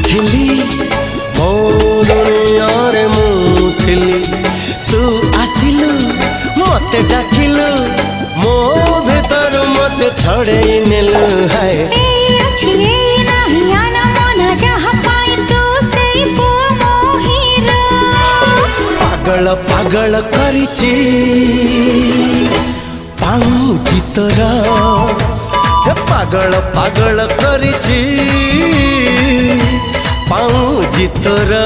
थिली मो दुनिया रे मु थिली तू आसिलु मते डाकिलु मो भीतर मते छड़े नेलु हाय पागल पागल करिची पाऊँची तोरा पागल पागल करिची पाऊँची तोरा।